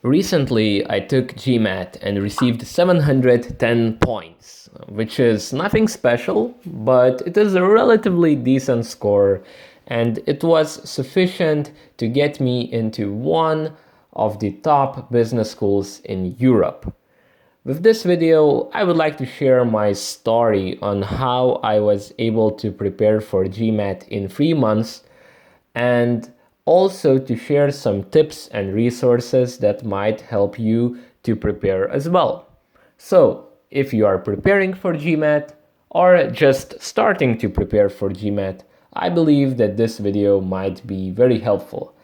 Recently, I took Gmat and received 710 points, which is nothing special, but it is a relatively decent score, and it was sufficient to get me into one of the top business schools in Europe. With this video, I would like to share my story on how I was able to prepare for Gmat in 3 months and also to share some tips and resources that might help you to prepare as well. So, if you are preparing for Gmat or just starting to prepare for Gmat, I believe that this video might be very helpful.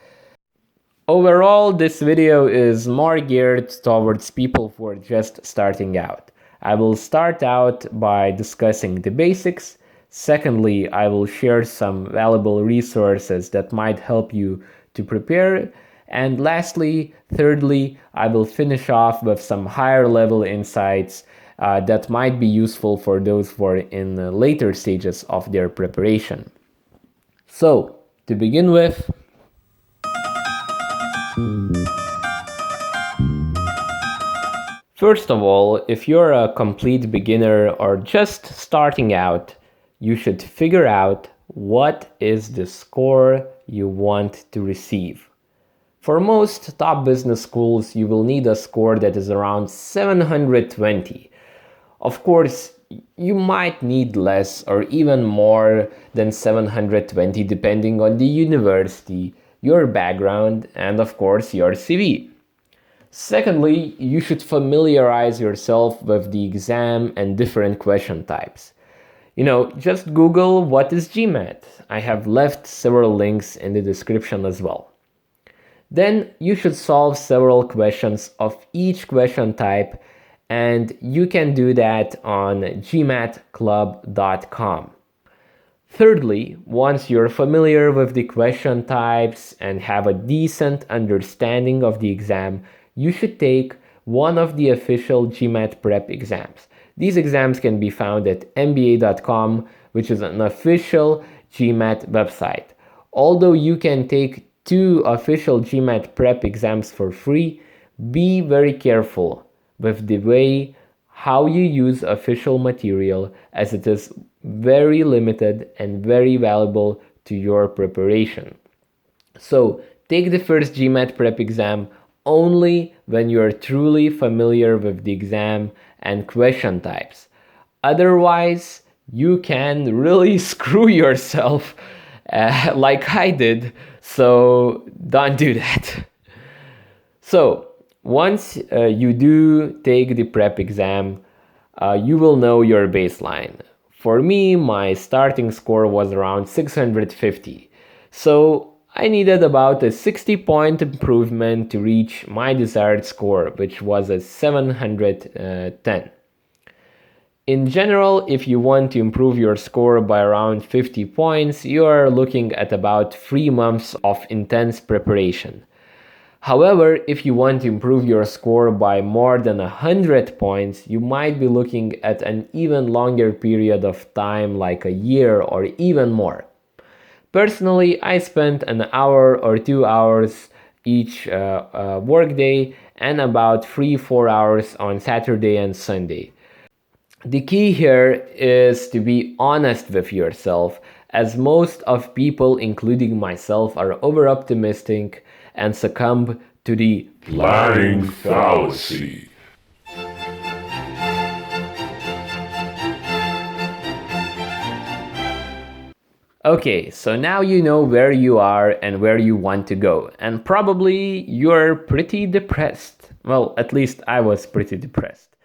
Overall, this video is more geared towards people who are just starting out. I will start out by discussing the basics. Secondly, I will share some valuable resources that might help you to prepare. And lastly, thirdly, I will finish off with some higher level insights that might be useful for those who are in the later stages of their preparation. So, to begin with, first of all, if you're a complete beginner or just starting out, you should figure out what is the score you want to receive. For most top business schools, you will need a score that is around 720. Of course, you might need less or even more than 720 depending on the university, your background, and of course your CV. Secondly, you should familiarize yourself with the exam and different question types. Just Google what is Gmat. I have left several links in the description as well. Then you should solve several questions of each question type, and you can do that on gmatclub.com. Thirdly, once you're familiar with the question types and have a decent understanding of the exam, you should take one of the official Gmat prep exams. These exams can be found at mba.com, which is an official Gmat website. Although you can take 2 official Gmat prep exams for free, be very careful with the way how you use official material, as it is very limited and very valuable to your preparation. So take the first Gmat prep exam only when you are truly familiar with the exam and question types. Otherwise, you can really screw yourself like I did, so don't do that. So, once you do take the prep exam, you will know your baseline. For me, my starting score was around 650. So I needed about a 60-point improvement to reach my desired score, which was a 710. In general, if you want to improve your score by around 50 points, you are looking at about 3 months of intense preparation. However, if you want to improve your score by more than 100 points, you might be looking at an even longer period of time, like a year or even more. Personally, I spent an hour or 2 hours each workday and about 3-4 hours on Saturday and Sunday. The key here is to be honest with yourself, as most of people, including myself, are over-optimistic and succumb to the planning fallacy. Okay, so now you know where you are and where you want to go, and probably you're pretty depressed. Well, at least I was pretty depressed.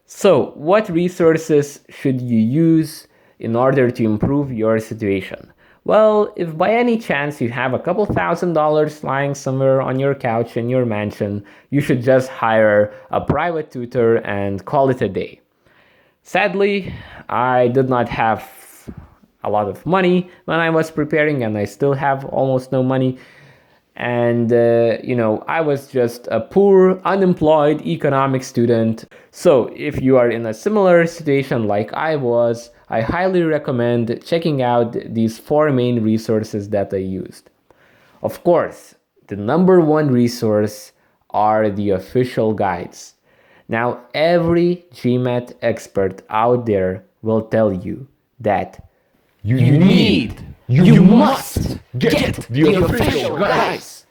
So, what resources should you use in order to improve your situation? Well, if by any chance you have a couple $1,000s lying somewhere on your couch in your mansion, you should just hire a private tutor and call it a day. Sadly, I did not have a lot of money when I was preparing, and I still have almost no money. And, I was just a poor, unemployed economics student. So if you are in a similar situation like I was, I highly recommend checking out these 4 main resources that I used. Of course, the number one resource are the official guides. Now, every Gmat expert out there will tell you that you must get the official guides.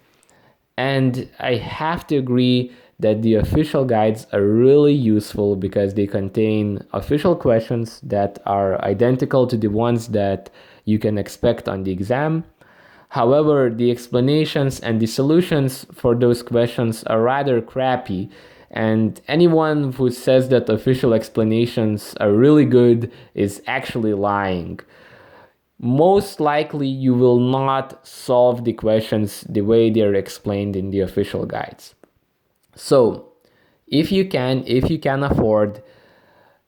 And I have to agree that the official guides are really useful because they contain official questions that are identical to the ones that you can expect on the exam. However, the explanations and the solutions for those questions are rather crappy, and anyone who says that official explanations are really good is actually lying. Most likely you will not solve the questions the way they're explained in the official guides. So, if you can afford,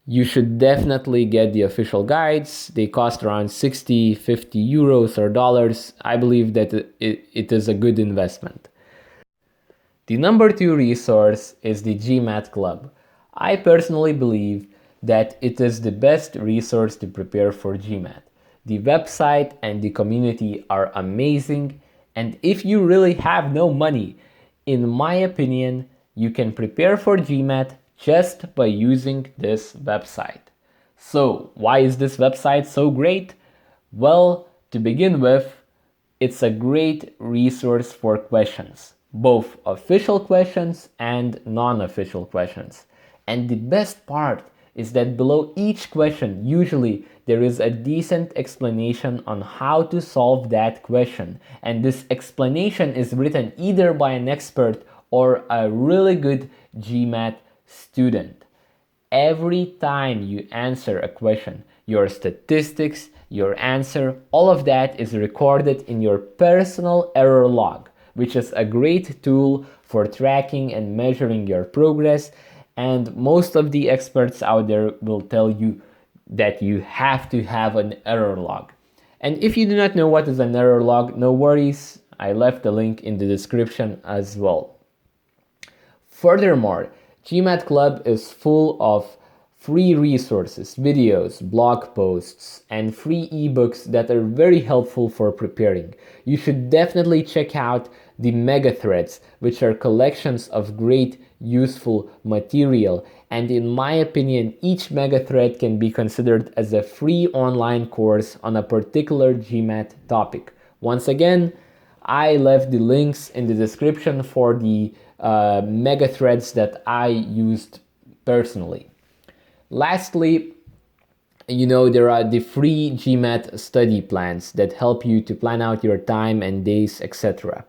you should definitely get the official guides. They cost around 60, 50 euros or dollars. I believe that it is a good investment. The number 2 resource is the Gmat Club. I personally believe that it is the best resource to prepare for Gmat. The website and the community are amazing, and if you really have no money, in my opinion, you can prepare for Gmat just by using this website. So, why is this website so great? Well, to begin with, it's a great resource for questions, both official questions and non-official questions. And the best part is that below each question, usually there is a decent explanation on how to solve that question. And this explanation is written either by an expert or a really good GMAT student. Every time you answer a question, your statistics, your answer, all of that is recorded in your personal error log, which is a great tool for tracking and measuring your progress. And most of the experts out there will tell you that you have to have an error log. And if you do not know what is an error log, no worries, I left the link in the description as well. Furthermore, Gmat Club is full of free resources, videos, blog posts, and free ebooks that are very helpful for preparing. You should definitely check out the mega threads, which are collections of great useful material, and in my opinion, each mega thread can be considered as a free online course on a particular Gmat topic. Once again, I left the links in the description for the mega threads that I used personally. Lastly, there are the free Gmat study plans that help you to plan out your time and days, etc.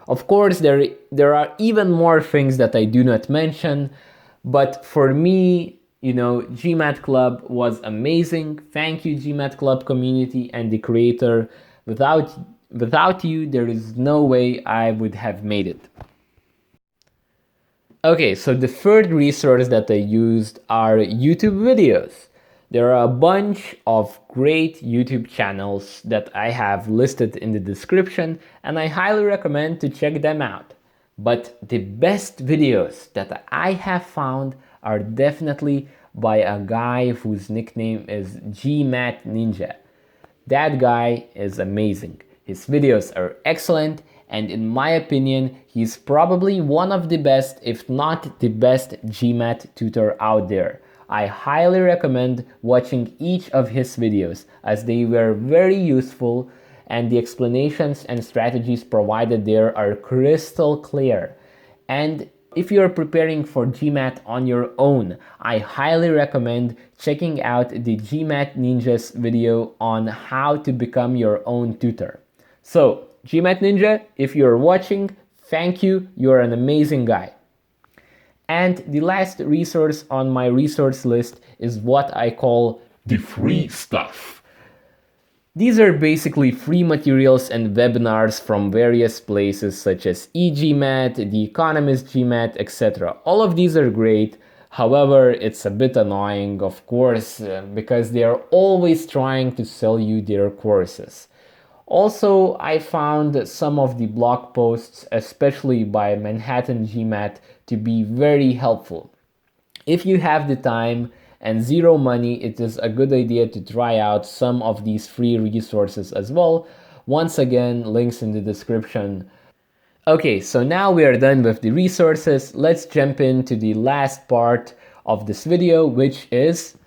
Of course, there are even more things that I do not mention, but for me, Gmat Club was amazing. Thank you, Gmat Club community and the creator. Without you, there is no way I would have made it. Okay, so the third resource that I used are YouTube videos. There are a bunch of great YouTube channels that I have listed in the description, and I highly recommend to check them out. But the best videos that I have found are definitely by a guy whose nickname is Gmat Ninja. That guy is amazing. His videos are excellent, and in my opinion, he's probably one of the best, if not the best Gmat tutor out there. I highly recommend watching each of his videos as they were very useful and the explanations and strategies provided there are crystal clear. And if you're preparing for Gmat on your own, I highly recommend checking out the Gmat Ninja's video on how to become your own tutor. So, Gmat Ninja, if you're watching, thank you, you're an amazing guy. And the last resource on my resource list is what I call The free stuff. These are basically free materials and webinars from various places such as eGmat, The Economist Gmat, etc. All of these are great. However, it's a bit annoying, of course, because they are always trying to sell you their courses. Also, I found some of the blog posts, especially by Manhattan Gmat, to be very helpful. If you have the time and zero money, it is a good idea to try out some of these free resources as well. Once again, links in the description. Okay, so now we are done with the resources. Let's jump into the last part of this video, which is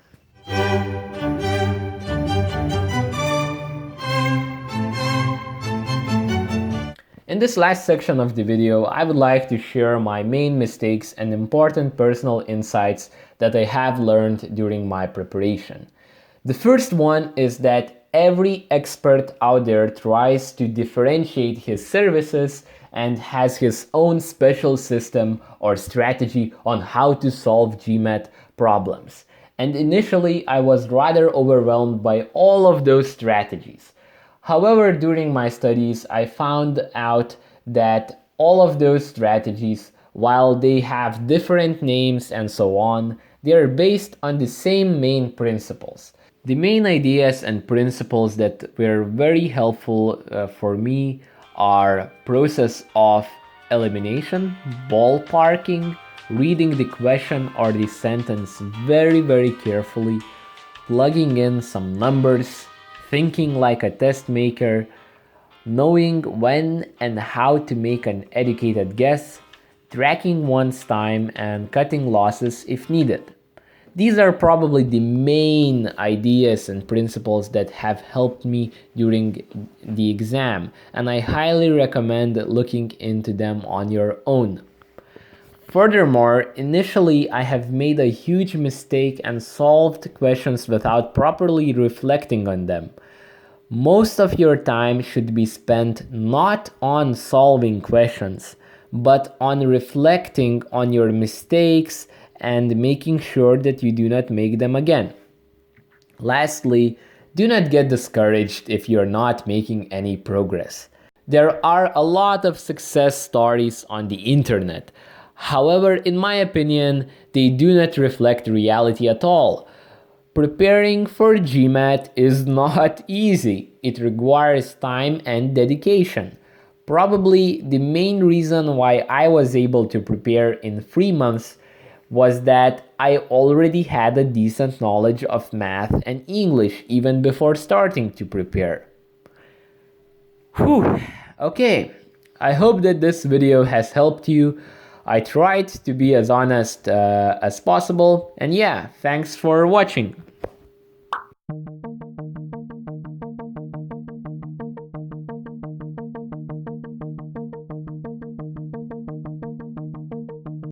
in this last section of the video, I would like to share my main mistakes and important personal insights that I have learned during my preparation. The first one is that every expert out there tries to differentiate his services and has his own special system or strategy on how to solve Gmat problems. And initially, I was rather overwhelmed by all of those strategies. However, during my studies, I found out that all of those strategies, while they have different names and so on, they are based on the same main principles. The main ideas and principles that were very helpful for me are process of elimination, ballparking, reading the question or the sentence very carefully, plugging in some numbers, thinking like a test maker, knowing when and how to make an educated guess, tracking one's time, and cutting losses if needed. These are probably the main ideas and principles that have helped me during the exam, and I highly recommend looking into them on your own. Furthermore, initially I have made a huge mistake and solved questions without properly reflecting on them. Most of your time should be spent not on solving questions, but on reflecting on your mistakes and making sure that you do not make them again. Lastly, do not get discouraged if you're not making any progress. There are a lot of success stories on the internet. However, in my opinion, they do not reflect reality at all. Preparing for Gmat is not easy. It requires time and dedication. Probably the main reason why I was able to prepare in 3 months was that I already had a decent knowledge of math and English even before starting to prepare. Whew. Okay, I hope that this video has helped you. I tried to be as honest as possible, and yeah, thanks for watching.